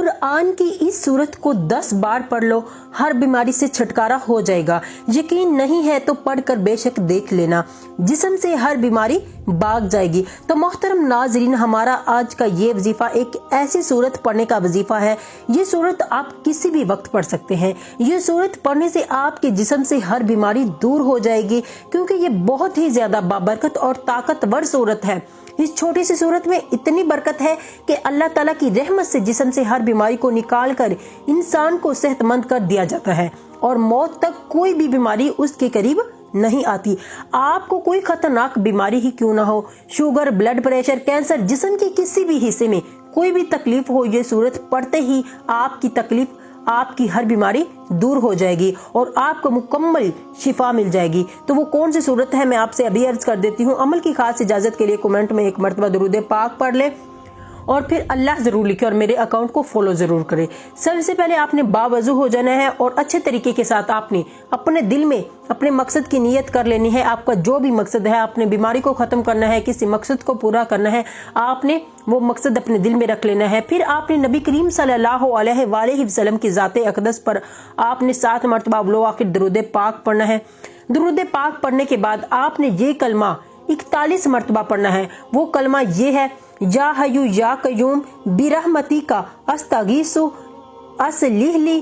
कुरान की इस सूरत को 10 बार पढ़ लो, हर बीमारी से छुटकारा हो जाएगा। यकीन नहीं है तो पढ़कर बेशक देख लेना, जिस्म से हर बीमारी भाग जाएगी। तो मोहतरम नाजरीन, हमारा आज का ये वजीफा एक ऐसी सूरत पढ़ने का वजीफा है। ये सूरत आप किसी भी वक्त पढ़ सकते हैं। ये सूरत पढ़ने से आपके जिस्म से हर बीमारी दूर हो जाएगी, क्योंकि ये बहुत ही ज्यादा बाबरकत और ताकतवर सूरत है। इस छोटी सी सूरत में इतनी बरकत है कि अल्लाह ताला की रहमत से जिस्म से हर बीमारी को निकाल कर इंसान को सेहतमंद कर दिया जाता है और मौत तक कोई भी बीमारी उसके करीब नहीं आती। आपको कोई खतरनाक बीमारी ही क्यों ना हो, शुगर, ब्लड प्रेशर, कैंसर, जिस्म के किसी भी हिस्से में कोई भी तकलीफ हो, ये सूरत पढ़ते ही आपकी तकलीफ, आपकी हर बीमारी दूर हो जाएगी और आपको मुकम्मल शिफा मिल जाएगी। तो वो कौन सी सूरत है, मैं आपसे अभी अर्ज कर देती हूँ। अमल की खास इजाजत के लिए कमेंट में एक मरतबा दुरूद पाक पढ़ ले और फिर अल्लाह जरूर लिखे और मेरे अकाउंट को फॉलो जरूर करें। सबसे पहले आपने बावजू हो जाना है और अच्छे तरीके के साथ आपने अपने दिल में अपने मकसद की नियत कर लेनी है। आपका जो भी मकसद है, आपने बीमारी को खत्म करना है, किसी मकसद को पूरा करना है, आपने वो मकसद अपने दिल में रख लेना है। फिर आपने नबी करीम सल्लल्लाहु अलैहि वसल्लम की जाते अक़दस पर आपने 7 मरतबा अव्वलो आखिर दुरूद पाक पढ़ना है। दुरूद पाक पढ़ने के बाद आपने ये कलमा 41 मरतबा पढ़ना है। वो कलमा ये है, या हय्यु या कय्यूम बिरहमती का अस्तगीसु अस्लिहली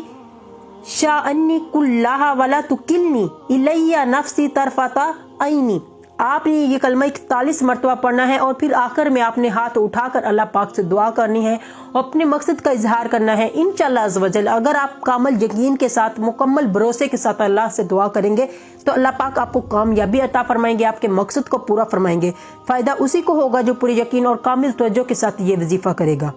शाअन्नी कुल्लाहा वला तुकिलनी इलैया नफ्सी तरफता ऐनी। आपने ये कलमा 41 मरतबा पढ़ना है और फिर आखिर में आपने हाथ उठाकर अल्लाह पाक से दुआ करनी है और अपने मकसद का इजहार करना है। इंशाअल्लाह अज़्ज़ वजल अगर आप कामिल यकीन के साथ, मुकम्मल भरोसे के साथ अल्लाह से दुआ करेंगे तो अल्लाह पाक आपको कामयाबी अता फरमाएंगे, आपके मकसद को पूरा फरमाएंगे। फायदा उसी को होगा जो पूरे यकीन और कामिल तवज्जो के साथ ये वजीफा करेगा।